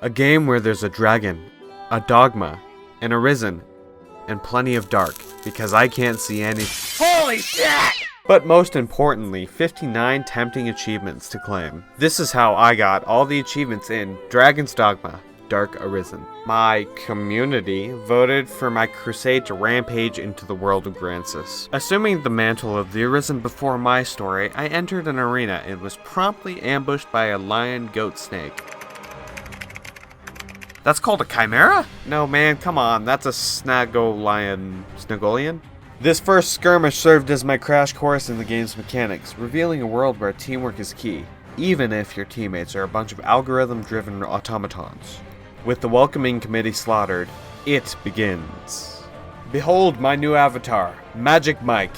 A game where there's a dragon, a Dogma, an Arisen, and plenty of dark, because I can't see any— Holy shit! But most importantly, 59 tempting achievements to claim. This is how I got all the achievements in Dragon's Dogma, Dark Arisen. My community voted for my crusade to rampage into the world of Grancis. Assuming the mantle of the Arisen before my story, I entered an arena and was promptly ambushed by a lion goat snake. That's called a chimera? No man, come on, that's a Snagolian? This first skirmish served as my crash course in the game's mechanics, revealing a world where teamwork is key, even if your teammates are a bunch of algorithm-driven automatons. With the welcoming committee slaughtered, it begins. Behold my new avatar, Magic Mike.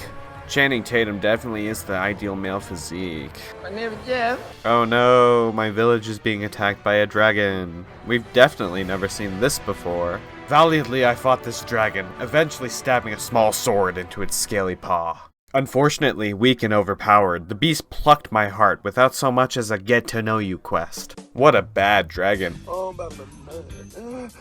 Channing Tatum definitely is the ideal male physique. My name is Jeff. Oh no, my village is being attacked by a dragon. We've definitely never seen this before. Valiantly I fought this dragon, eventually stabbing a small sword into its scaly paw. Unfortunately, weak and overpowered, the beast plucked my heart without so much as a get-to-know-you quest. What a bad dragon. Oh, I'm about to nut.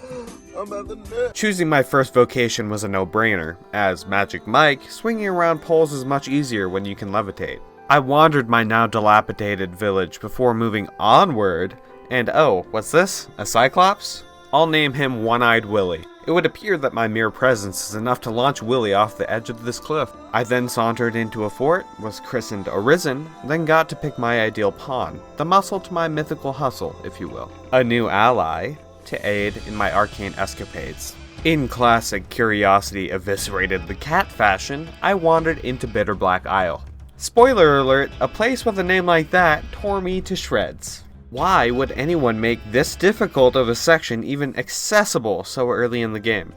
I'm about to nut. Choosing my first vocation was a no-brainer, as Magic Mike, swinging around poles is much easier when you can levitate. I wandered my now dilapidated village before moving onward, and oh, what's this? A Cyclops? I'll name him One-Eyed Willy. It would appear that my mere presence is enough to launch Willy off the edge of this cliff. I then sauntered into a fort, was christened Arisen, then got to pick my ideal pawn, the muscle to my mythical hustle, if you will. A new ally to aid in my arcane escapades. In classic curiosity eviscerated the cat fashion, I wandered into Bitter Black Isle. Spoiler alert, a place with a name like that tore me to shreds. Why would anyone make this difficult of a section even accessible so early in the game?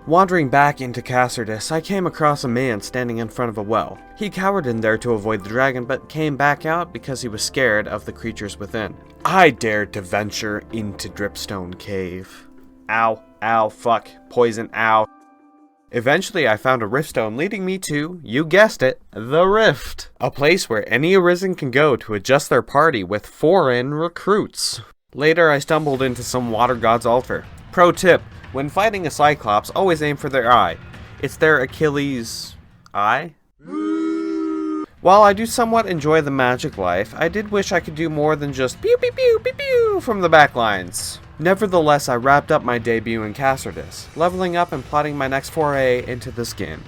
Wandering back into Castardus, I came across a man standing in front of a well. He cowered in there to avoid the dragon, but came back out because he was scared of the creatures within. I dared to venture into Dripstone Cave. Ow, ow, fuck, poison, ow. Eventually, I found a riftstone leading me to, you guessed it, the Rift. A place where any Arisen can go to adjust their party with foreign recruits. Later, I stumbled into some water god's altar. Pro tip, when fighting a Cyclops, always aim for their eye. It's their Achilles' eye? While I do somewhat enjoy the magic life, I did wish I could do more than just pew pew pew pew pew from the backlines. Nevertheless, I wrapped up my debut in Castardus, leveling up and plotting my next foray into this game.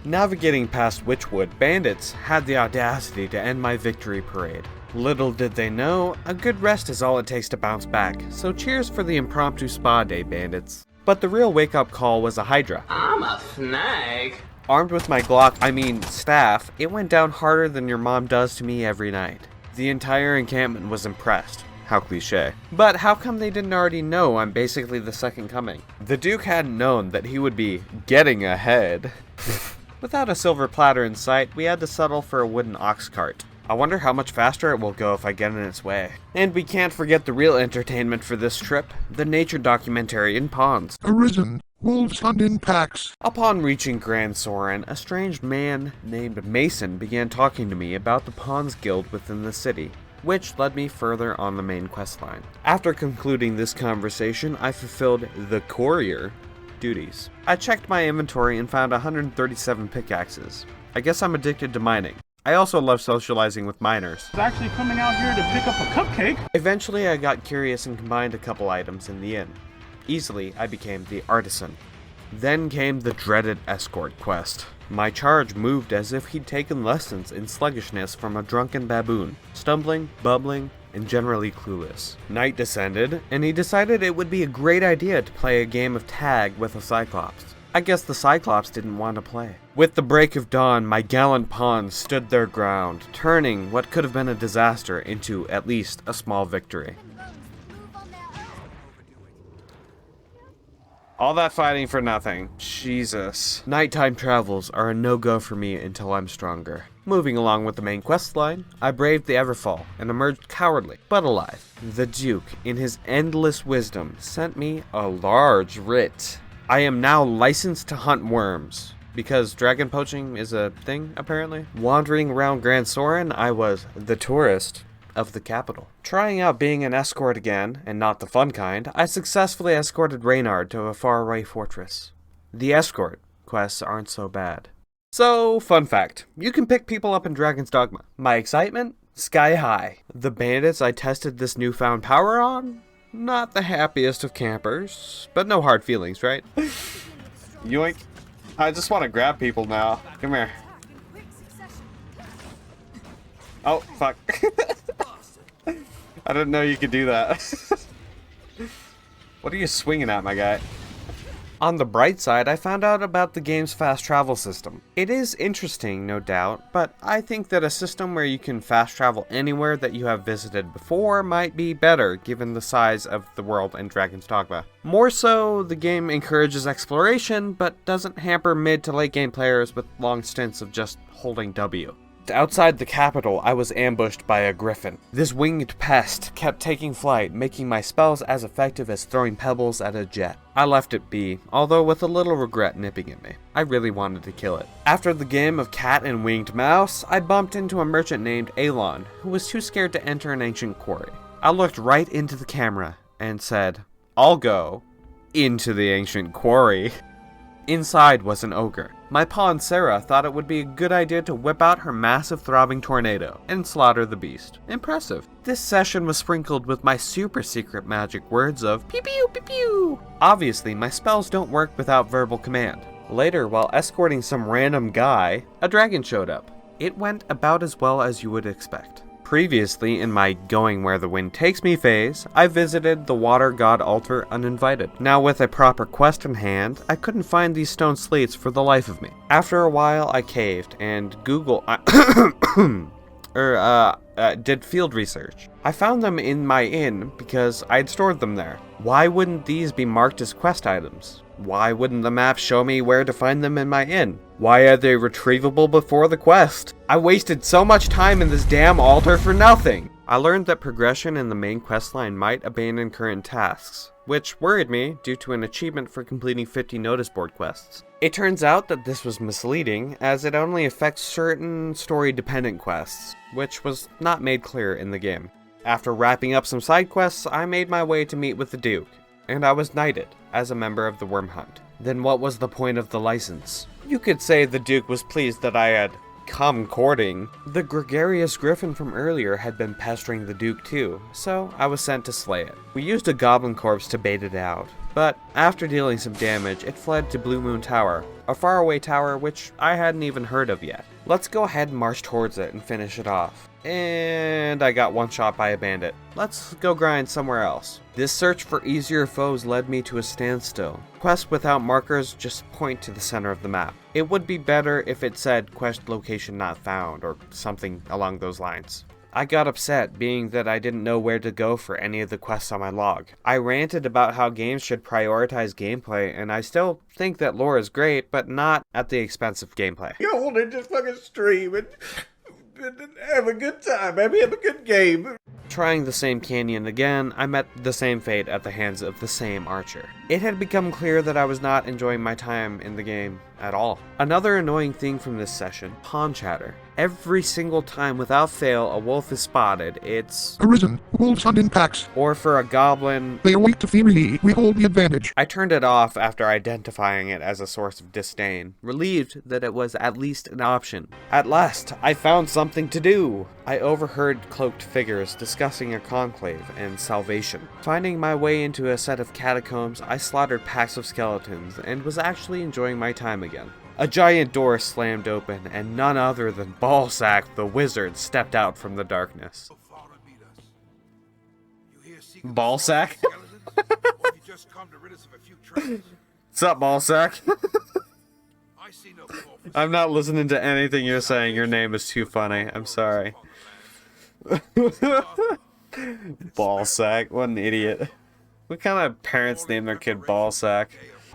Navigating past Witchwood, bandits had the audacity to end my victory parade. Little did they know, a good rest is all it takes to bounce back, so cheers for the impromptu spa day, bandits. But the real wake-up call was a Hydra. I'm a snake. Armed with my staff, it went down harder than your mom does to me every night. The entire encampment was impressed. How cliche. But how come they didn't already know I'm basically the second coming? The Duke hadn't known that he would be getting ahead. Without a silver platter in sight, we had to settle for a wooden ox cart. I wonder how much faster it will go if I get in its way. And we can't forget the real entertainment for this trip, the nature documentary in ponds. Arisen. Wolves hunt in packs. Upon reaching Grand Soren, a strange man named Mason began talking to me about the Pawns Guild within the city, which led me further on the main questline. After concluding this conversation, I fulfilled the courier duties. I checked my inventory and found 137 pickaxes. I guess I'm addicted to mining. I also love socializing with miners. I was actually coming out here to pick up a cupcake. Eventually, I got curious and combined a couple items in the inn. Easily, I became the artisan. Then came the dreaded escort quest. My charge moved as if he'd taken lessons in sluggishness from a drunken baboon, stumbling, bubbling, and generally clueless. Night descended, and he decided it would be a great idea to play a game of tag with a Cyclops. I guess the Cyclops didn't want to play. With the break of dawn, my gallant pawns stood their ground, turning what could have been a disaster into at least a small victory. All that fighting for nothing. Jesus. Nighttime travels are a no-go for me until I'm stronger. Moving along with the main questline, I braved the Everfall and emerged cowardly, but alive. The Duke, in his endless wisdom, sent me a large writ. I am now licensed to hunt worms. because dragon poaching is a thing, apparently. Wandering around Grand Soren, I was the tourist of the capital. Trying out being an escort again, and not the fun kind, I successfully escorted Reynard to a faraway fortress. The escort quests aren't so bad. So, fun fact, you can pick people up in Dragon's Dogma. My excitement? Sky high. The bandits I tested this newfound power on? Not the happiest of campers, but no hard feelings, right? Yoink. I just want to grab people now. Come here. Oh, fuck. I didn't know you could do that. What are you swinging at, my guy? On the bright side, I found out about the game's fast travel system. It is interesting, no doubt, but I think that a system where you can fast travel anywhere that you have visited before might be better given the size of the world in Dragon's Dogma. More so, the game encourages exploration, but doesn't hamper mid to late game players with long stints of just holding W. Outside the capital, I was ambushed by a griffin. This winged pest kept taking flight, making my spells as effective as throwing pebbles at a jet. I left it be, although with a little regret nipping at me. I really wanted to kill it. After the game of cat and winged mouse, I bumped into a merchant named Alon, who was too scared to enter an ancient quarry. I looked right into the camera and said, "I'll go into the ancient quarry." Inside was an ogre. My pawn Sarah thought it would be a good idea to whip out her massive throbbing tornado and slaughter the beast. Impressive. This session was sprinkled with my super secret magic words of pew pew pew pew. Obviously, my spells don't work without verbal command. Later, while escorting some random guy, a dragon showed up. It went about as well as you would expect. Previously, in my going where the wind takes me phase, I visited the water god altar uninvited. Now with a proper quest in hand, I couldn't find these stone slates for the life of me. After a while, I caved and did field research. I found them in my inn because I'd stored them there. Why wouldn't these be marked as quest items? Why wouldn't the map show me where to find them in my inn? Why are they retrievable before the quest? I wasted so much time in this damn altar for nothing! I learned that progression in the main questline might abandon current tasks, which worried me due to an achievement for completing 50 notice board quests. It turns out that this was misleading, as it only affects certain story-dependent quests, which was not made clear in the game. After wrapping up some side quests, I made my way to meet with the Duke, and I was knighted as a member of the Worm Hunt. Then what was the point of the license? You could say the Duke was pleased that I had come courting. The gregarious griffin from earlier had been pestering the Duke too, so I was sent to slay it. We used a goblin corpse to bait it out, but after dealing some damage, it fled to Blue Moon Tower, a faraway tower which I hadn't even heard of yet. Let's go ahead and march towards it and finish it off. And I got one shot by a bandit. Let's go grind somewhere else. This search for easier foes led me to a standstill. Quests without markers just point to the center of the map. It would be better if it said quest location not found or something along those lines. I got upset, being that I didn't know where to go for any of the quests on my log. I ranted about how games should prioritize gameplay, and I still think that lore is great, but not at the expense of gameplay. You want to just fucking stream and have a good time, baby. Have a good game. Trying the same canyon again, I met the same fate at the hands of the same archer. It had become clear that I was not enjoying my time in the game at all. Another annoying thing from this session, pawn chatter. Every single time without fail a wolf is spotted, it's Arisen. Wolves hunt in packs. or for a goblin. They await to fear me. We hold the advantage. I turned it off after identifying it as a source of disdain, relieved that it was at least an option. At last, I found something to do! I overheard cloaked figures discussing a conclave and salvation. Finding my way into a set of catacombs, I slaughtered packs of skeletons and was actually enjoying my time again. A giant door slammed open, and none other than Ballsack the wizard stepped out from the darkness. Ballsack? What's up, Ballsack? I'm not listening to anything you're saying. Your name is too funny. I'm sorry. Ballsack, what an idiot. What kind of parents name their kid Ballsack?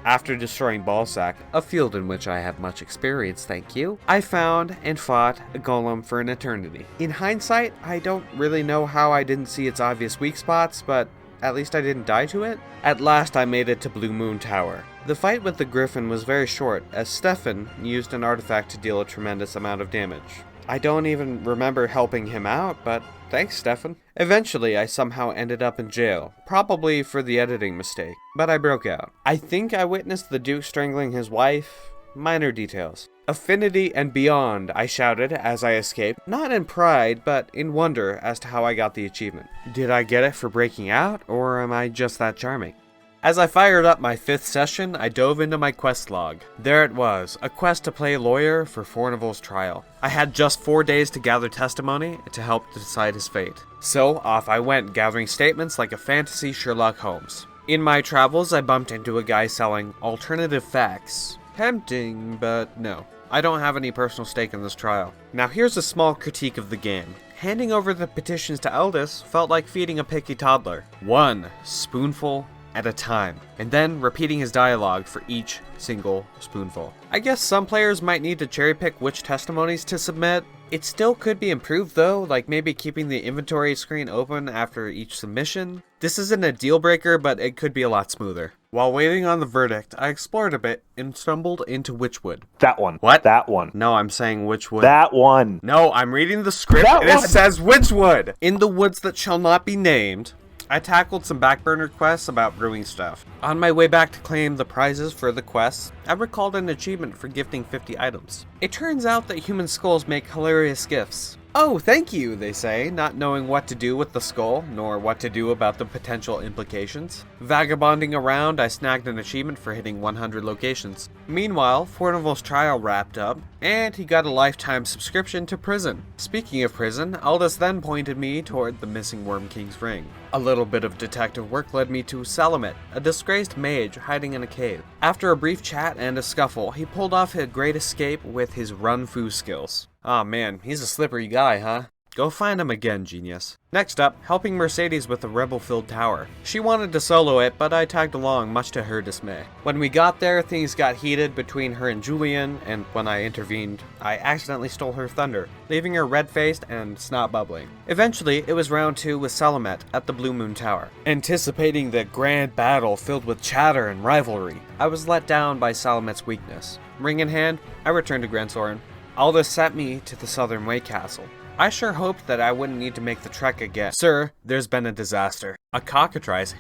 After destroying Ballsack, a field in which I have much experience, thank you, I found and fought a golem for an eternity. In hindsight, I don't really know how I didn't see its obvious weak spots, but At least I didn't die to it? At last I made it to Blue Moon Tower. The fight with the griffin was very short, as Stefan used an artifact to deal a tremendous amount of damage. I don't even remember helping him out, but thanks, Stefan. Eventually, I somehow ended up in jail, probably for the editing mistake, but I broke out. I think I witnessed the Duke strangling his wife. Minor details. Affinity and beyond, I shouted as I escaped, not in pride, but in wonder as to how I got the achievement. Did I get it for breaking out, or am I just that charming? As I fired up my 5th session, I dove into my quest log. There it was, a quest to play lawyer for Fornival's trial. I had just 4 days to gather testimony to help decide his fate. So off I went, gathering statements like a fantasy Sherlock Holmes. In my travels, I bumped into a guy selling alternative facts. Tempting, but no. I don't have any personal stake in this trial. Now here's a small critique of the game. Handing over the petitions to Aldous felt like feeding a picky toddler. One spoonful at a time, and then repeating his dialogue for each single spoonful. I guess some players might need to cherry pick which testimonies to submit. It still could be improved though, like maybe keeping the inventory screen open after each submission. This isn't a deal breaker, but it could be a lot smoother. While waiting on the verdict, I explored a bit and stumbled into Witchwood. That one. What? That one. No, I'm saying Witchwood. That one. No, I'm reading the script That and it one. says Witchwood! In the woods that shall not be named, I tackled some backburner quests about brewing stuff. On my way back to claim the prizes for the quests, I recalled an achievement for gifting 50 items. It turns out that human skulls make hilarious gifts. Oh, thank you, they say, not knowing what to do with the skull, nor what to do about the potential implications. Vagabonding around, I snagged an achievement for hitting 100 locations. Meanwhile, Fornival's trial wrapped up, and he got a lifetime subscription to prison. Speaking of prison, Aldous then pointed me toward the missing Worm King's ring. A little bit of detective work led me to Salamet, a disgraced mage hiding in a cave. After a brief chat and a scuffle, he pulled off a great escape with his run-foo skills. Aw man, he's a slippery guy, huh? Go find him again, genius. Next up, helping Mercedes with the rebel-filled tower. She wanted to solo it, but I tagged along, much to her dismay. When we got there, things got heated between her and Julian, and when I intervened, I accidentally stole her thunder, leaving her red-faced and snot bubbling. Eventually, it was round 2 with Salamet at the Blue Moon Tower. Anticipating the grand battle filled with chatter and rivalry, I was let down by Salamet's weakness. Ring in hand, I returned to Grand Soren. Aldous sent me to the Southern Way Castle. I sure hoped that I wouldn't need to make the trek again. Sir, there's been a disaster. A cockatrice,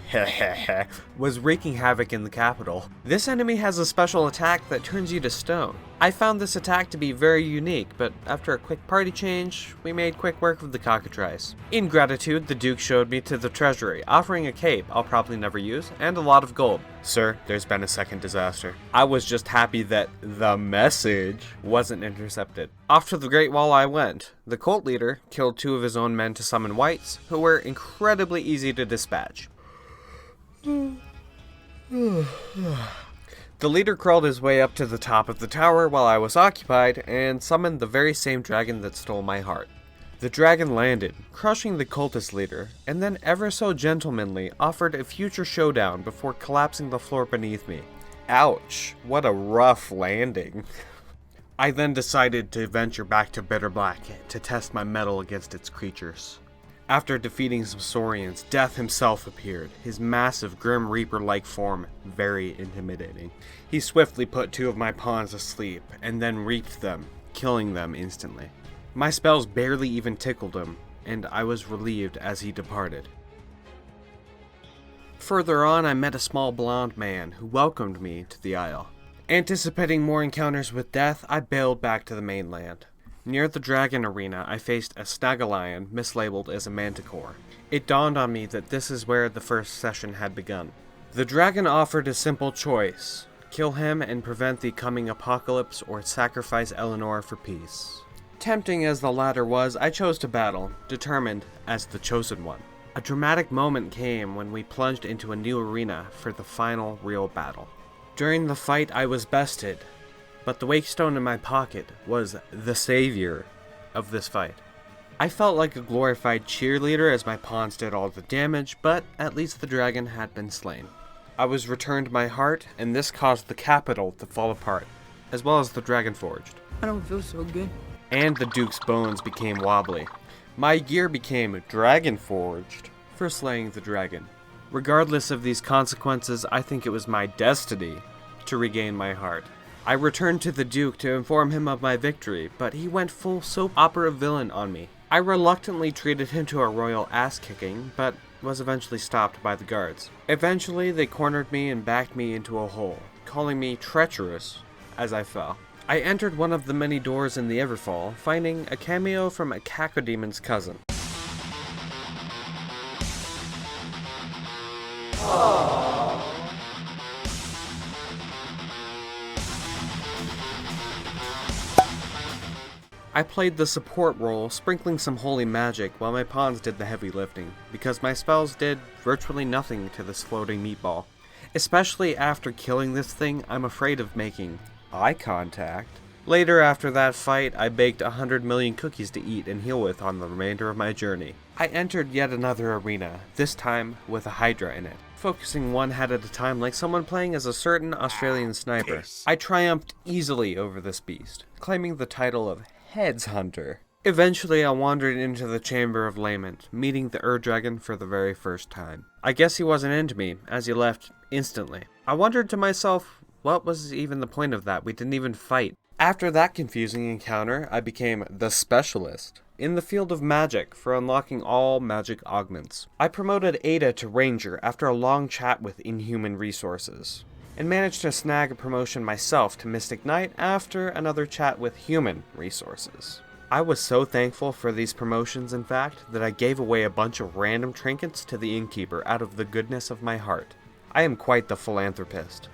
was wreaking havoc in the capital. This enemy has a special attack that turns you to stone. I found this attack to be very unique, but after a quick party change, we made quick work of the cockatrice. In gratitude, the Duke showed me to the treasury, offering a cape I'll probably never use, and a lot of gold. Sir, there's been a second disaster. I was just happy that the message wasn't intercepted. Off to the Great Wall I went. The cult leader killed 2 of his own men to summon wights, who were incredibly easy to dispatch. The leader crawled his way up to the top of the tower while I was occupied and summoned the very same dragon that stole my heart. The dragon landed, crushing the cultist leader, and then ever so gentlemanly offered a future showdown before collapsing the floor beneath me. Ouch, what a rough landing. I then decided to venture back to Bitterblack to test my mettle against its creatures. After defeating some Saurians, Death himself appeared, his massive Grim Reaper-like form very intimidating. He swiftly put 2 of my pawns asleep, and then reaped them, killing them instantly. My spells barely even tickled him, and I was relieved as he departed. Further on, I met a small blonde man who welcomed me to the Isle. Anticipating more encounters with Death, I bailed back to the mainland. Near the dragon arena, I faced a Snagalion mislabeled as a manticore. It dawned on me that this is where the first session had begun. The dragon offered a simple choice: kill him and prevent the coming apocalypse, or sacrifice Eleanor for peace. Tempting as the latter was, I chose to battle, determined as the chosen one. A dramatic moment came when we plunged into a new arena for the final real battle. During the fight, I was bested, but the wakestone in my pocket was the savior of this fight. I felt like a glorified cheerleader as my pawns did all the damage, but at least the dragon had been slain. I was returned my heart, and this caused the capital to fall apart, as well as the dragon forged. I don't feel so good. And the Duke's bones became wobbly. My gear became dragon forged for slaying the dragon. Regardless of these consequences, I think it was my destiny to regain my heart. I returned to the Duke to inform him of my victory, but he went full soap opera villain on me. I reluctantly treated him to a royal ass-kicking, but was eventually stopped by the guards. Eventually, they cornered me and backed me into a hole, calling me treacherous as I fell. I entered one of the many doors in the Everfall, finding a cameo from a Cacodemon's cousin. I played the support role, sprinkling some holy magic while my pawns did the heavy lifting, because my spells did virtually nothing to this floating meatball. Especially after killing this thing, I'm afraid of making eye contact. Later after that fight, I baked 100 million cookies to eat and heal with on the remainder of my journey. I entered yet another arena, this time with a Hydra in it, focusing one head at a time like someone playing as a certain Australian sniper. I triumphed easily over this beast, claiming the title of Heads Hunter. Eventually, I wandered into the Chamber of Lament, meeting the Ur-Dragon for the very first time. I guess he wasn't into me, as he left instantly. I wondered to myself, what was even the point of that? We didn't even fight. After that confusing encounter, I became the Specialist in the field of magic for unlocking all magic augments. I promoted Ada to Ranger after a long chat with Inhuman Resources, and managed to snag a promotion myself to Mystic Knight after another chat with Human Resources. I was so thankful for these promotions, in fact, that I gave away a bunch of random trinkets to the innkeeper out of the goodness of my heart. I am quite the philanthropist.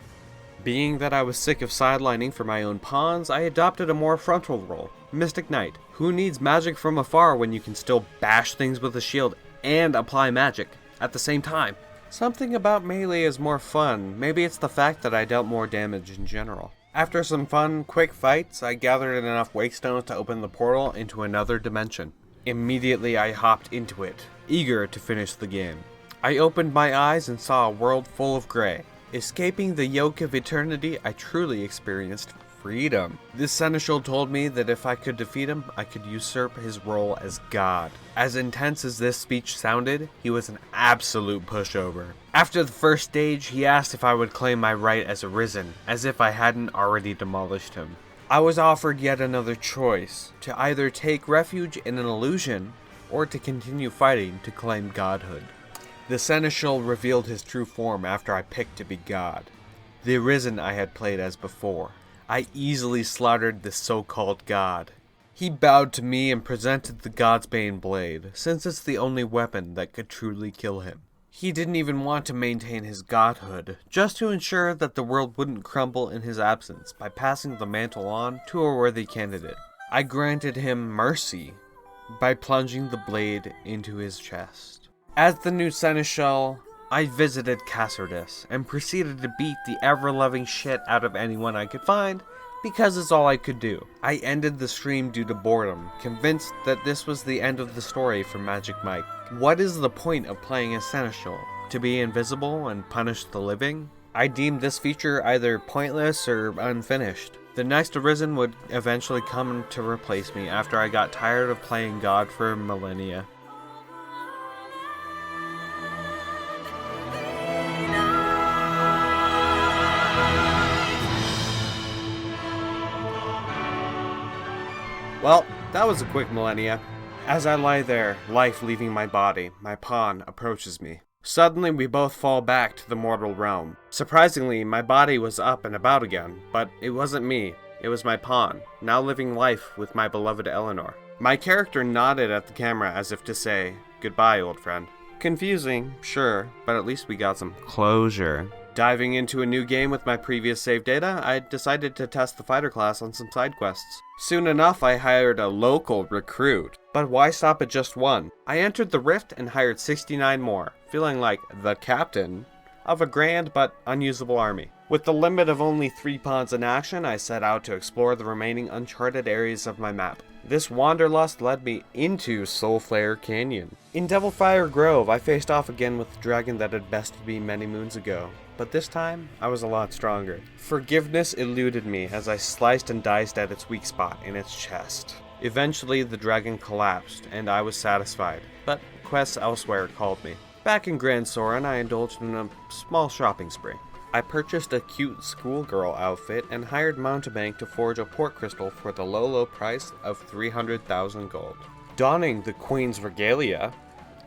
Being that I was sick of sidelining for my own pawns, I adopted a more frontal role, Mystic Knight. Who needs magic from afar when you can still bash things with a shield and apply magic at the same time? Something about melee is more fun. Maybe it's the fact that I dealt more damage in general. After some fun, quick fights, I gathered enough wakestones to open the portal into another dimension. Immediately I hopped into it, eager to finish the game. I opened my eyes and saw a world full of gray. Escaping the yoke of eternity, I truly experienced freedom. This seneschal told me that if I could defeat him, I could usurp his role as God. As intense as this speech sounded, he was an absolute pushover. After the first stage, he asked if I would claim my right as Arisen, as if I hadn't already demolished him. I was offered yet another choice, to either take refuge in an illusion, or to continue fighting to claim godhood. The seneschal revealed his true form after I picked to be God. The Arisen I had played as before. I easily slaughtered this so-called god. He bowed to me and presented the Godsbane blade, since it's the only weapon that could truly kill him. He didn't even want to maintain his godhood, just to ensure that the world wouldn't crumble in his absence by passing the mantle on to a worthy candidate. I granted him mercy by plunging the blade into his chest. As the new seneschal, I visited Cassardus and proceeded to beat the ever-loving shit out of anyone I could find, because it's all I could do. I ended the stream due to boredom, convinced that this was the end of the story for Magic Mike. What is the point of playing as Seneschal? To be invisible and punish the living? I deemed this feature either pointless or unfinished. The next Arisen would eventually come to replace me after I got tired of playing God for millennia. Well, that was a quick millennia. As I lie there, life leaving my body, my pawn approaches me. Suddenly, we both fall back to the mortal realm. Surprisingly, my body was up and about again, but it wasn't me. It was my pawn, now living life with my beloved Eleanor. My character nodded at the camera as if to say, "Goodbye, old friend." Confusing, sure, but at least we got some closure. Diving into a new game with my previous save data, I decided to test the fighter class on some side quests. Soon enough, I hired a local recruit. But why stop at just one? I entered the Rift and hired 69 more, feeling like the captain of a grand but unusable army. With the limit of only 3 pawns in action, I set out to explore the remaining uncharted areas of my map. This wanderlust led me into Soulflare Canyon. In Devilfire Grove, I faced off again with the dragon that had bested me many moons ago. But this time, I was a lot stronger. Forgiveness eluded me as I sliced and diced at its weak spot in its chest. Eventually, the dragon collapsed, and I was satisfied, but quests elsewhere called me. Back in Grand Soren, I indulged in a small shopping spree. I purchased a cute schoolgirl outfit and hired Mountebank to forge a port crystal for the low price of 300,000 gold. Donning the Queen's regalia,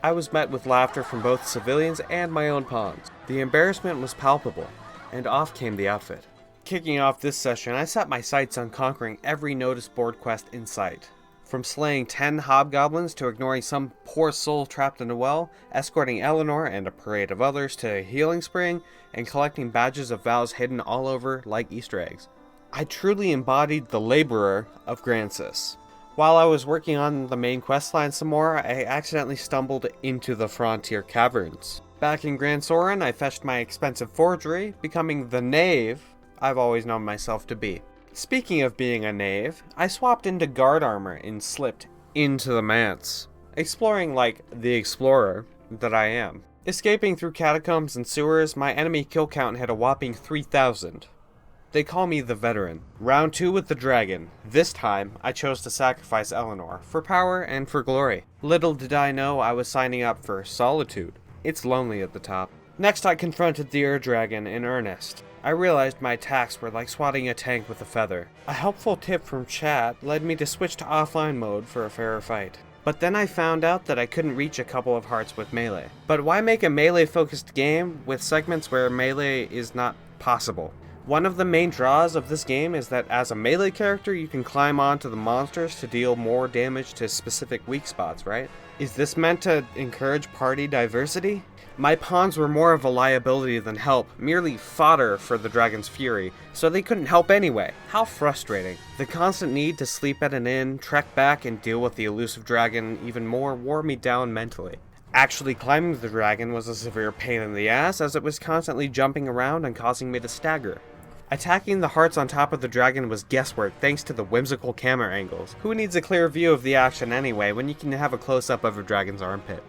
I was met with laughter from both civilians and my own pawns. The embarrassment was palpable, and off came the outfit. Kicking off this session, I set my sights on conquering every notice board quest in sight. From slaying 10 hobgoblins to ignoring some poor soul trapped in a well, escorting Eleanor and a parade of others to a healing spring, and collecting badges of vows hidden all over like Easter eggs. I truly embodied the laborer of Grancis. While I was working on the main questline some more, I accidentally stumbled into the Frontier Caverns. Back in Grand Soren, I fetched my expensive forgery, becoming the knave I've always known myself to be. Speaking of being a knave, I swapped into guard armor and slipped into the manse, exploring like the explorer that I am. Escaping through catacombs and sewers, my enemy kill count hit a whopping 3,000. They call me the veteran. Round 2 with the dragon. This time, I chose to sacrifice Eleanor, for power and for glory. Little did I know I was signing up for solitude. It's lonely at the top. Next, I confronted the Ur-Dragon in earnest. I realized my attacks were like swatting a tank with a feather. A helpful tip from chat led me to switch to offline mode for a fairer fight. But then I found out that I couldn't reach a couple of hearts with melee. But why make a melee-focused game with segments where melee is not possible? One of the main draws of this game is that as a melee character, you can climb onto the monsters to deal more damage to specific weak spots, right? Is this meant to encourage party diversity? My pawns were more of a liability than help, merely fodder for the dragon's fury, so they couldn't help anyway. How frustrating. The constant need to sleep at an inn, trek back, and deal with the elusive dragon even more wore me down mentally. Actually climbing the dragon was a severe pain in the ass, as it was constantly jumping around and causing me to stagger. Attacking the hearts on top of the dragon was guesswork thanks to the whimsical camera angles. Who needs a clear view of the action anyway when you can have a close-up of a dragon's armpit?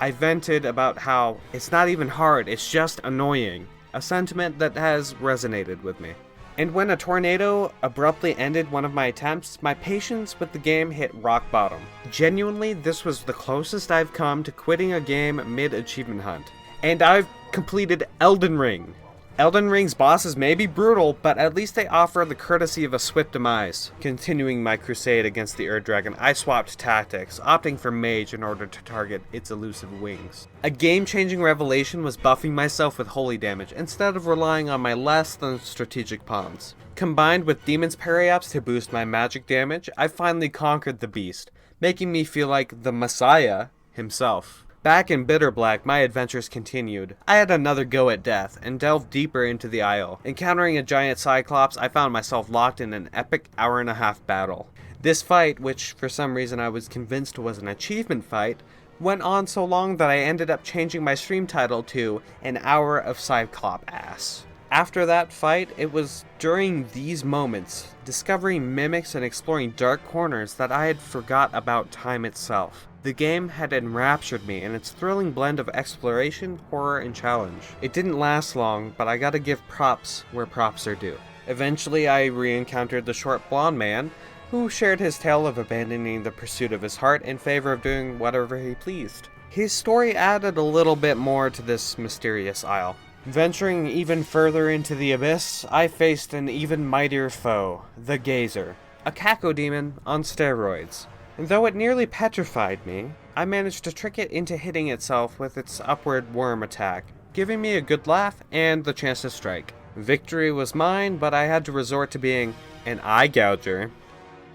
I vented about how it's not even hard, it's just annoying, a sentiment that has resonated with me. And when a tornado abruptly ended one of my attempts, my patience with the game hit rock bottom. Genuinely, this was the closest I've come to quitting a game mid-achievement hunt. And I've completed Elden Ring. Elden Ring's bosses may be brutal, but at least they offer the courtesy of a swift demise. Continuing my crusade against the Ur-Dragon, I swapped tactics, opting for Mage in order to target its elusive wings. A game-changing revelation was buffing myself with holy damage, instead of relying on my less than strategic pawns. Combined with Demon's Periapts to boost my magic damage, I finally conquered the beast, making me feel like the Messiah himself. Back in Bitterblack, my adventures continued. I had another go at death, and delved deeper into the Isle. Encountering a giant Cyclops, I found myself locked in an epic hour-and-a-half battle. This fight, which for some reason I was convinced was an achievement fight, went on so long that I ended up changing my stream title to An Hour of Cyclop Ass. After that fight, it was during these moments, discovering mimics and exploring dark corners, that I had forgot about time itself. The game had enraptured me in its thrilling blend of exploration, horror, and challenge. It didn't last long, but I gotta give props where props are due. Eventually, I re-encountered the short blonde man, who shared his tale of abandoning the pursuit of his heart in favor of doing whatever he pleased. His story added a little bit more to this mysterious isle. Venturing even further into the abyss, I faced an even mightier foe, the Gazer, a cacodemon on steroids. And though it nearly petrified me, I managed to trick it into hitting itself with its upward worm attack, giving me a good laugh and the chance to strike. Victory was mine, but I had to resort to being an eye gouger.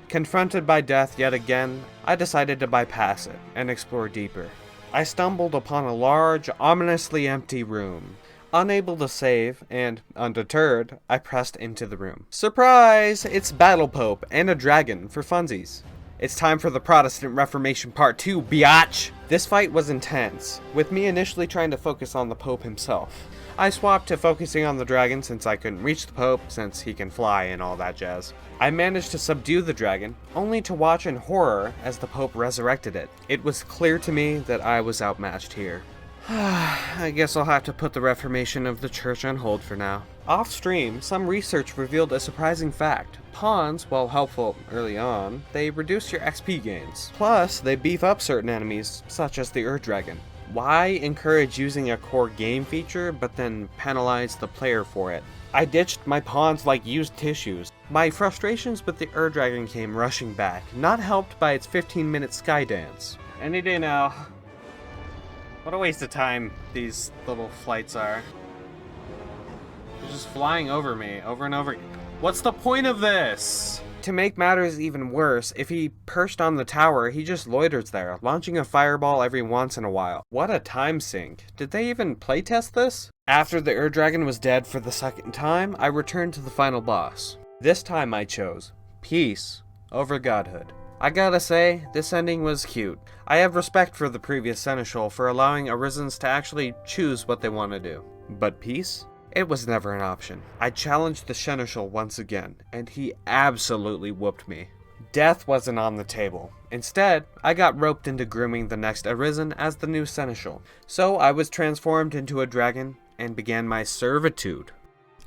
Confronted by death yet again, I decided to bypass it and explore deeper. I stumbled upon a large, ominously empty room. Unable to save, and undeterred, I pressed into the room. Surprise! It's Battle Pope and a dragon for funsies. It's time for the Protestant Reformation Part 2, biatch! This fight was intense, with me initially trying to focus on the Pope himself. I swapped to focusing on the dragon since I couldn't reach the Pope, since he can fly and all that jazz. I managed to subdue the dragon, only to watch in horror as the Pope resurrected it. It was clear to me that I was outmatched here. I guess I'll have to put the reformation of the church on hold for now. Off stream, some research revealed a surprising fact. Pawns, while helpful early on, they reduce your XP gains. Plus, they beef up certain enemies, such as the Dragon. Why encourage using a core game feature, but then penalize the player for it? I ditched my pawns like used tissues. My frustrations with the Dragon came rushing back, not helped by its 15-minute sky dance. Any day now. What a waste of time these little flights are. They're just flying over me, over and over again. What's the point of this? To make matters even worse, if he perched on the tower, he just loiters there, launching a fireball every once in a while. What a time sink. Did they even playtest this? After the Dragon was dead for the second time, I returned to the final boss. This time I chose peace over godhood. I gotta say, this ending was cute. I have respect for the previous Seneschal for allowing Arisens to actually choose what they want to do. But peace? It was never an option. I challenged the Seneschal once again, and he absolutely whooped me. Death wasn't on the table. Instead, I got roped into grooming the next Arisen as the new Seneschal. So I was transformed into a dragon and began my servitude.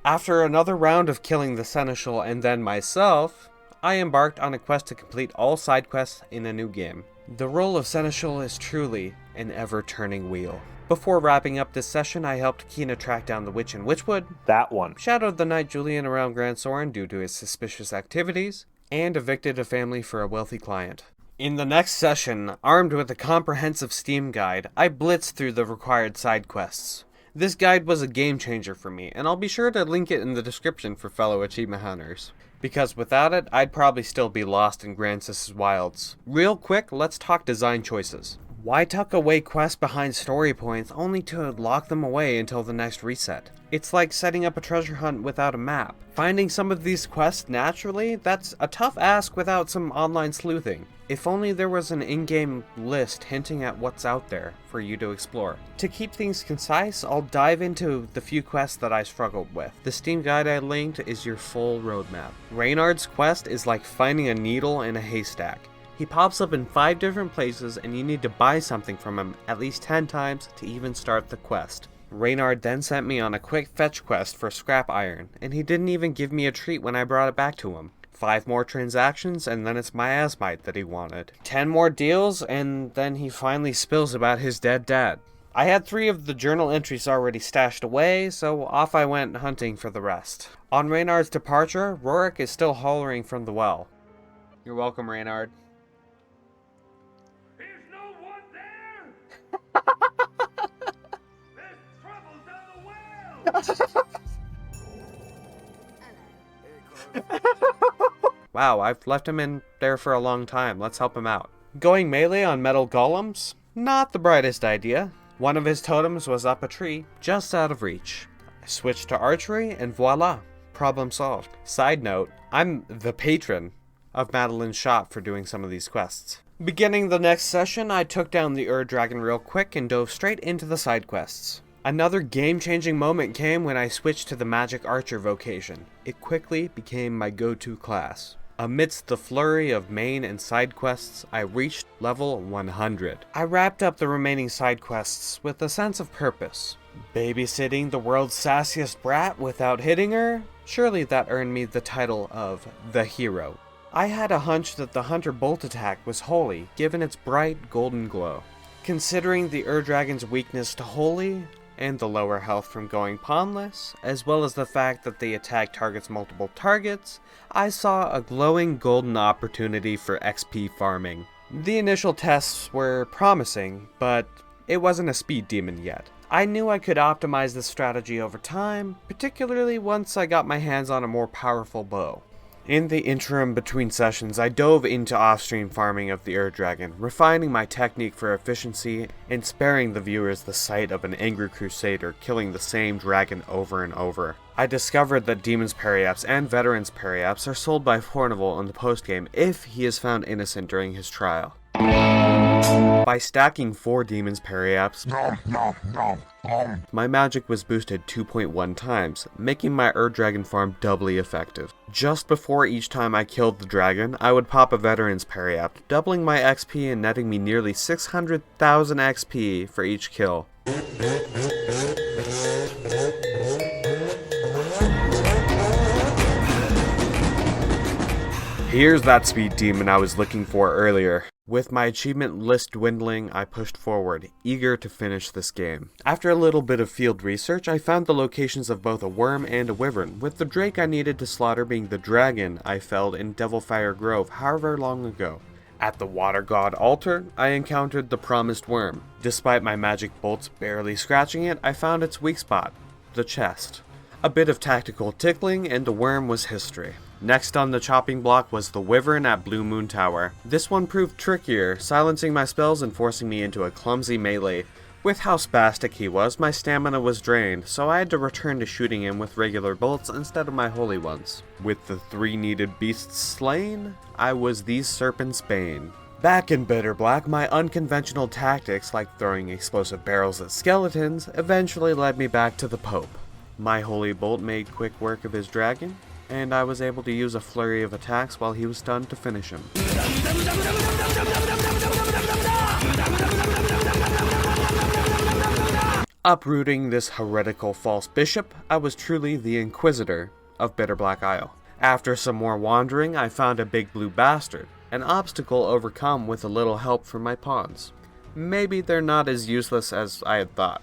After another round of killing the Seneschal and then myself, I embarked on a quest to complete all side quests in a new game. The role of Seneschal is truly an ever-turning wheel. Before wrapping up this session, I helped Kina track down the witch in Witchwood, That one. shadowed the Knight Julian around Grand Soren due to his suspicious activities, and evicted a family for a wealthy client. In the next session, armed with a comprehensive Steam guide, I blitzed through the required side quests. This guide was a game changer for me, and I'll be sure to link it in the description for fellow achievement hunters. Because without it, I'd probably still be lost in Gransys' wilds. Real quick, let's talk design choices. Why tuck away quests behind story points only to lock them away until the next reset? It's like setting up a treasure hunt without a map. Finding some of these quests naturally, that's a tough ask without some online sleuthing. If only there was an in-game list hinting at what's out there for you to explore. To keep things concise, I'll dive into the few quests that I struggled with. The Steam guide I linked is your full roadmap. Reynard's quest is like finding a needle in a haystack. He pops up in 5 different places and you need to buy something from him at least 10 times to even start the quest. Reynard then sent me on a quick fetch quest for scrap iron, and he didn't even give me a treat when I brought it back to him. 5 more transactions and then it's miasmite that he wanted. 10 more deals and then he finally spills about his dead dad. I had 3 of the journal entries already stashed away, so off I went hunting for the rest. On Reynard's departure, Rorik is still hollering from the well. You're welcome, Reynard. There's no one there! There's trouble down the well! Wow, I've left him in there for a long time. Let's help him out. Going melee on metal golems? Not the brightest idea. One of his totems was up a tree, just out of reach. I switched to archery and voila, problem solved. Side note, I'm the patron of Madeline's shop for doing some of these quests. Beginning the next session, I took down the Dragon real quick and dove straight into the side quests. Another game-changing moment came when I switched to the Magic Archer vocation. It quickly became my go-to class. Amidst the flurry of main and side quests, I reached level 100. I wrapped up the remaining side quests with a sense of purpose. Babysitting the world's sassiest brat without hitting her? Surely that earned me the title of the hero. I had a hunch that the Hunter Bolt attack was holy, given its bright golden glow. Considering the Dragon's weakness to holy, and the lower health from going pawnless, as well as the fact that the attack targets multiple targets, I saw a glowing golden opportunity for XP farming. The initial tests were promising, but it wasn't a speed demon yet. I knew I could optimize this strategy over time, particularly once I got my hands on a more powerful bow. In the interim between sessions, I dove into off-stream farming of the Dragon, refining my technique for efficiency and sparing the viewers the sight of an angry crusader killing the same dragon over and over. I discovered that Demon's Periapts and Veteran's Periapts are sold by Fornival in the postgame if he is found innocent during his trial. By stacking 4 Demon's Periapts, my magic was boosted 2.1 times, making my Dragon farm doubly effective. Just before each time I killed the dragon, I would pop a Veteran's Periapt, doubling my XP and netting me nearly 600,000 XP for each kill. Here's that speed demon I was looking for earlier. With my achievement list dwindling, I pushed forward, eager to finish this game. After a little bit of field research, I found the locations of both a worm and a wyvern, with the drake I needed to slaughter being the dragon I felled in Devilfire Grove however long ago. At the water god altar, I encountered the promised worm. Despite my magic bolts barely scratching it, I found its weak spot, the chest. A bit of tactical tickling and the worm was history. Next on the chopping block was the wyvern at Blue Moon Tower. This one proved trickier, silencing my spells and forcing me into a clumsy melee. With how spastic he was, my stamina was drained, so I had to return to shooting him with regular bolts instead of my holy ones. With the 3 needed beasts slain, I was these serpents' bane. Back in Bitter Black, my unconventional tactics, like throwing explosive barrels at skeletons, eventually led me back to the Pope. My holy bolt made quick work of his dragon, and I was able to use a flurry of attacks while he was stunned to finish him. Uprooting this heretical false bishop, I was truly the Inquisitor of Bitter Black Isle. After some more wandering, I found a big blue bastard, an obstacle overcome with a little help from my pawns. Maybe they're not as useless as I had thought.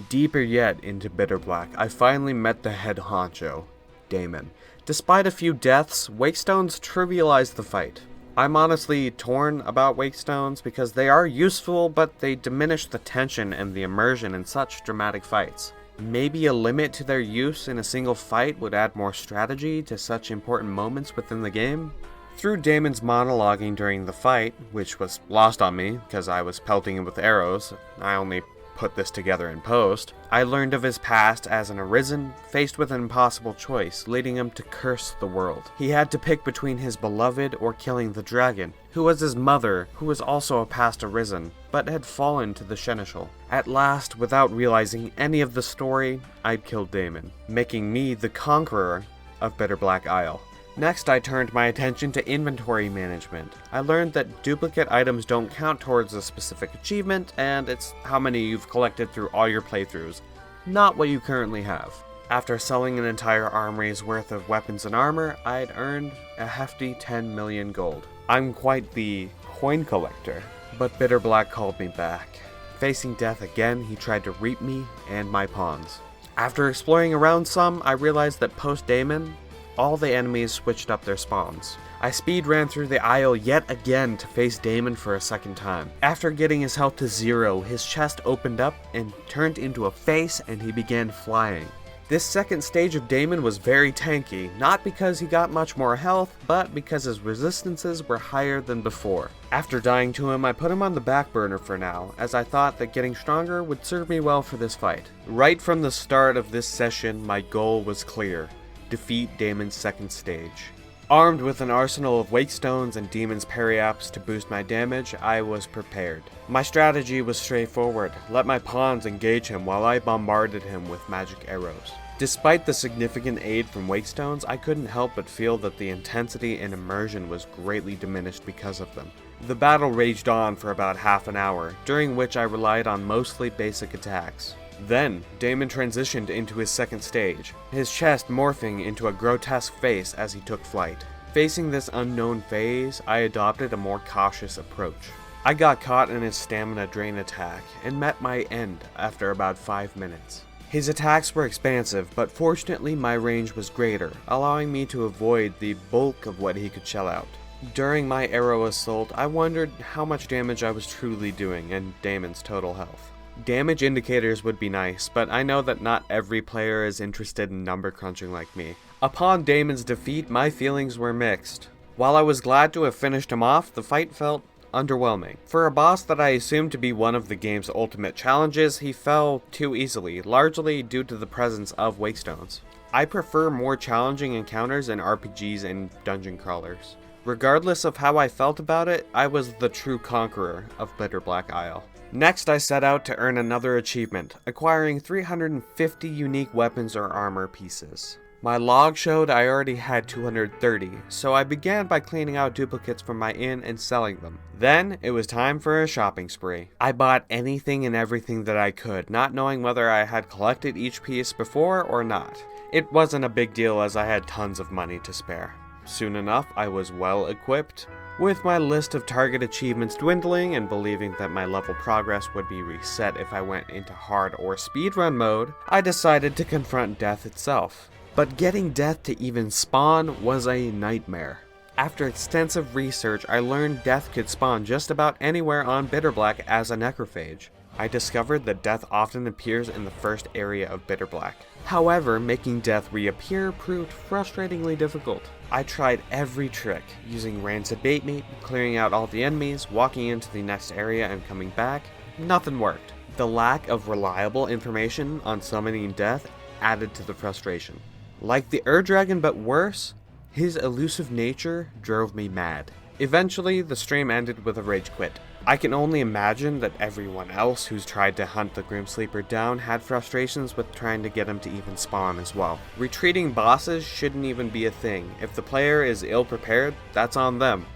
Deeper yet into Bitter Black, I finally met the head honcho, Damon. Despite a few deaths, Wakestones trivialized the fight. I'm honestly torn about Wakestones because they are useful, but they diminish the tension and the immersion in such dramatic fights. Maybe a limit to their use in a single fight would add more strategy to such important moments within the game. Through Damon's monologuing during the fight, which was lost on me because I was pelting him with arrows, I only put this together in post, I learned of his past as an Arisen, faced with an impossible choice, leading him to curse the world. He had to pick between his beloved or killing the dragon, who was his mother, who was also a past Arisen, but had fallen to the Seneschal. At last, without realizing any of the story, I'd killed Damon, making me the conqueror of Bitter Black Isle. Next, I turned my attention to inventory management. I learned that duplicate items don't count towards a specific achievement, and it's how many you've collected through all your playthroughs, not what you currently have. After selling an entire armory's worth of weapons and armor, I'd earned a hefty 10 million gold. I'm quite the coin collector, but Bitter Black called me back. Facing death again, he tried to reap me and my pawns. After exploring around some, I realized that post-Damon, all the enemies switched up their spawns. I speed ran through the Isle yet again to face Damon for a second time. After getting his health to 0, his chest opened up and turned into a face and he began flying. This second stage of Damon was very tanky, not because he got much more health, but because his resistances were higher than before. After dying to him, I put him on the back burner for now, as I thought that getting stronger would serve me well for this fight. Right from the start of this session, my goal was clear: defeat Damon's second stage. Armed with an arsenal of Wakestones and Demon's Periaps to boost my damage, I was prepared. My strategy was straightforward: let my pawns engage him while I bombarded him with magic arrows. Despite the significant aid from Wakestones, I couldn't help but feel that the intensity and immersion was greatly diminished because of them. The battle raged on for about half an hour, during which I relied on mostly basic attacks. Then, Damon transitioned into his second stage, his chest morphing into a grotesque face as he took flight. Facing this unknown phase, I adopted a more cautious approach. I got caught in his stamina drain attack, and met my end after about 5 minutes. His attacks were expansive, but fortunately my range was greater, allowing me to avoid the bulk of what he could shell out. During my arrow assault, I wondered how much damage I was truly doing, and Damon's total health. Damage indicators would be nice, but I know that not every player is interested in number crunching like me. Upon Damon's defeat, my feelings were mixed. While I was glad to have finished him off, the fight felt underwhelming. For a boss that I assumed to be one of the game's ultimate challenges, he fell too easily, largely due to the presence of Wakestones. I prefer more challenging encounters in RPGs and dungeon crawlers. Regardless of how I felt about it, I was the true conqueror of Bitter Black Isle. Next, I set out to earn another achievement, acquiring 350 unique weapons or armor pieces. My log showed I already had 230, so I began by cleaning out duplicates from my inn and selling them. Then, it was time for a shopping spree. I bought anything and everything that I could, not knowing whether I had collected each piece before or not. It wasn't a big deal as I had tons of money to spare. Soon enough, I was well equipped. With my list of target achievements dwindling and believing that my level progress would be reset if I went into hard or speedrun mode, I decided to confront death itself. But getting death to even spawn was a nightmare. After extensive research, I learned death could spawn just about anywhere on Bitterblack as a necrophage. I discovered that death often appears in the first area of Bitterblack. However, making death reappear proved frustratingly difficult. I tried every trick, using rancid bait meat, clearing out all the enemies, walking into the next area and coming back. Nothing worked. The lack of reliable information on summoning death added to the frustration. Like the Dragon but worse, his elusive nature drove me mad. Eventually, the stream ended with a rage quit. I can only imagine that everyone else who's tried to hunt the Grim Sleeper down had frustrations with trying to get him to even spawn as well. Retreating bosses shouldn't even be a thing. If the player is ill prepared, that's on them.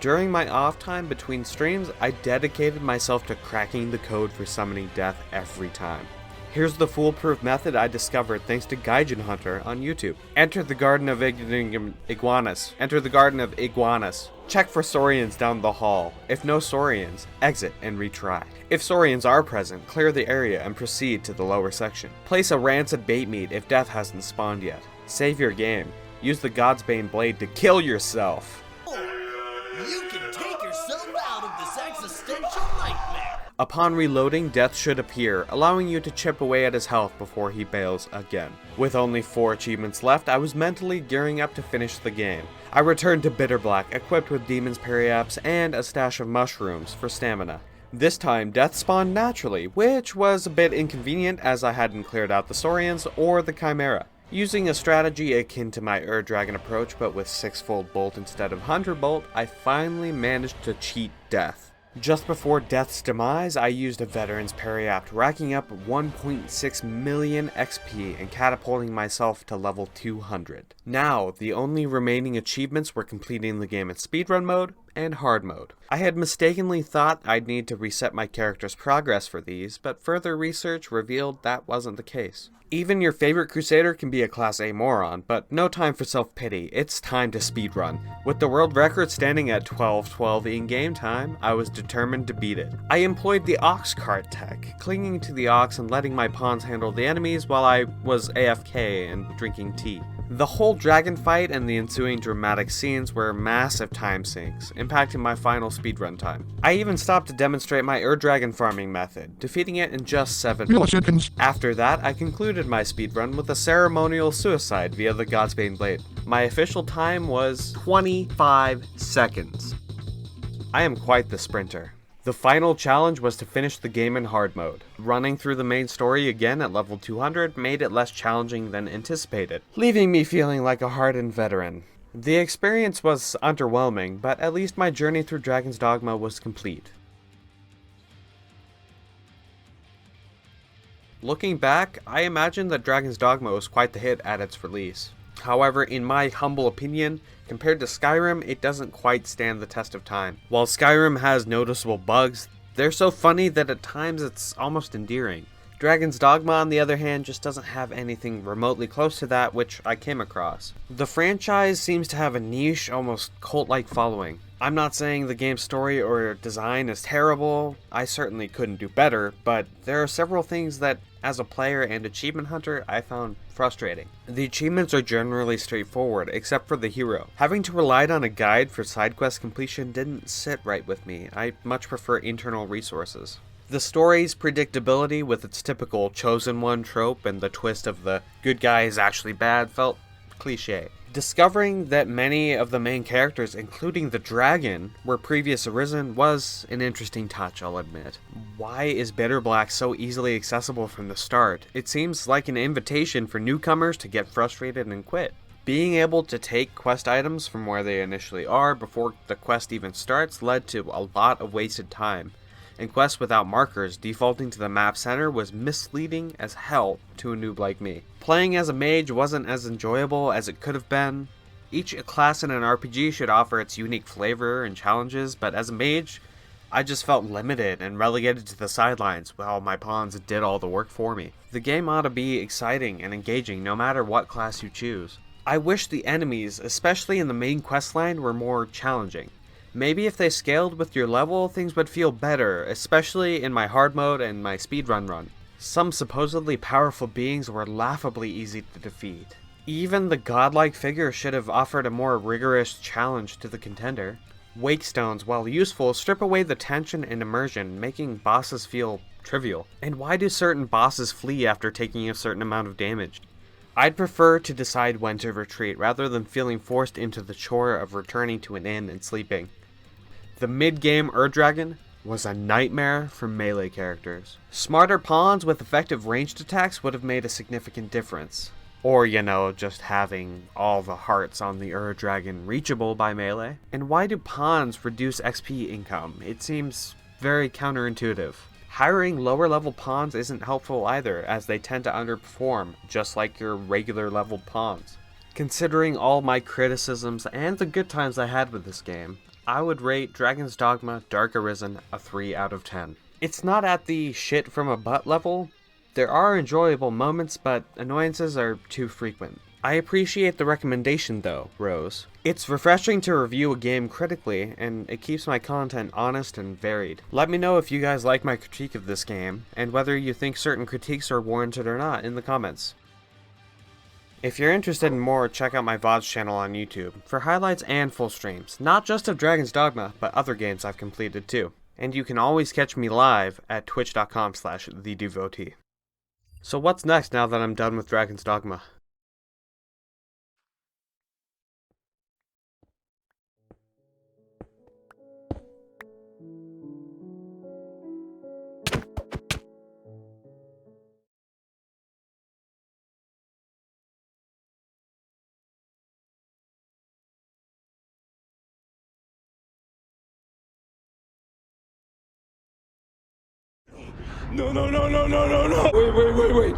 During my off time between streams, I dedicated myself to cracking the code for summoning death every time. Here's the foolproof method I discovered thanks to Gaijin Hunter on YouTube. Enter the Garden of Iguanas. Enter the Garden of Iguanas. Check for Saurians down the hall. If no Saurians, exit and retry. If Saurians are present, clear the area and proceed to the lower section. Place a rancid bait meat if death hasn't spawned yet. Save your game. Use the Godsbane blade to kill yourself. You can take yourself out of this existential nightmare. Upon reloading, death should appear, allowing you to chip away at his health before he bails again. With only 4 achievements left, I was mentally gearing up to finish the game. I returned to Bitterblack, equipped with Demon's Periapts and a stash of mushrooms for stamina. This time, death spawned naturally, which was a bit inconvenient as I hadn't cleared out the Saurians or the Chimera. Using a strategy akin to my Dragon approach but with 6-fold bolt instead of 100 bolt, I finally managed to cheat death. Just before death's demise, I used a veteran's periapt, racking up 1.6 million XP and catapulting myself to level 200. Now, the only remaining achievements were completing the game in speedrun mode and hard mode. I had mistakenly thought I'd need to reset my character's progress for these, but further research revealed that wasn't the case. Even your favorite Crusader can be a Class A moron, but no time for self-pity, it's time to speedrun. With the world record standing at 12:12 in-game time, I was determined to beat it. I employed the ox cart tech, clinging to the ox and letting my pawns handle the enemies while I was AFK and drinking tea. The whole dragon fight and the ensuing dramatic scenes were massive time sinks, impacting my final speedrun time. I even stopped to demonstrate my dragon farming method, defeating it in just 7 minutes. After that, I concluded my speedrun with a ceremonial suicide via the Godsbane blade. My official time was 25 seconds. I am quite the sprinter. The final challenge was to finish the game in hard mode. Running through the main story again at level 200 made it less challenging than anticipated, leaving me feeling like a hardened veteran. The experience was underwhelming, but at least my journey through Dragon's Dogma was complete. Looking back, I imagine that Dragon's Dogma was quite the hit at its release. However, in my humble opinion, compared to Skyrim, it doesn't quite stand the test of time. While Skyrim has noticeable bugs, they're so funny that at times it's almost endearing. Dragon's Dogma, on the other hand, just doesn't have anything remotely close to that which I came across. The franchise seems to have a niche, almost cult-like following. I'm not saying the game's story or design is terrible, I certainly couldn't do better, but there are several things that, as a player and achievement hunter, I found frustrating. The achievements are generally straightforward, except for the hero. Having to rely on a guide for side quest completion didn't sit right with me. I much prefer internal resources. The story's predictability with its typical chosen one trope and the twist of the good guy is actually bad felt cliche. Discovering that many of the main characters, including the dragon, were previous Arisen was an interesting touch, I'll admit. Why is Bitterblack so easily accessible from the start? It seems like an invitation for newcomers to get frustrated and quit. Being able to take quest items from where they initially are before the quest even starts led to a lot of wasted time. and quests without markers defaulting to the map center was misleading as hell to a noob like me. Playing as a mage wasn't as enjoyable as it could have been. Each class in an RPG should offer its unique flavor and challenges, but as a mage, I just felt limited and relegated to the sidelines while my pawns did all the work for me. The game ought to be exciting and engaging no matter what class you choose. I wish the enemies, especially in the main questline, were more challenging. Maybe if they scaled with your level, things would feel better, especially in my hard mode and my speedrun run. Some supposedly powerful beings were laughably easy to defeat. Even the godlike figure should have offered a more rigorous challenge to the contender. Wake stones, while useful, strip away the tension and immersion, making bosses feel trivial. And why do certain bosses flee after taking a certain amount of damage? I'd prefer to decide when to retreat rather than feeling forced into the chore of returning to an inn and sleeping. The mid-game Dragon was a nightmare for melee characters. Smarter pawns with effective ranged attacks would have made a significant difference. Or, just having all the hearts on the Dragon reachable by melee. And why do pawns reduce XP income? It seems very counterintuitive. Hiring lower level pawns isn't helpful either, as they tend to underperform, just like your regular level pawns. Considering all my criticisms and the good times I had with this game, I would rate Dragon's Dogma Dark Arisen a 3 out of 10. It's not at the shit from a butt level. There are enjoyable moments, but annoyances are too frequent. I appreciate the recommendation though, Rose. It's refreshing to review a game critically, and it keeps my content honest and varied. Let me know if you guys like my critique of this game, and whether you think certain critiques are warranted or not in the comments. If you're interested in more, check out my VODs channel on YouTube for highlights and full streams, not just of Dragon's Dogma, but other games I've completed too. And you can always catch me live at twitch.com/thedevotee. So what's next now that I'm done with Dragon's Dogma? No, no, no, no, no, no, no. Wait. Wait.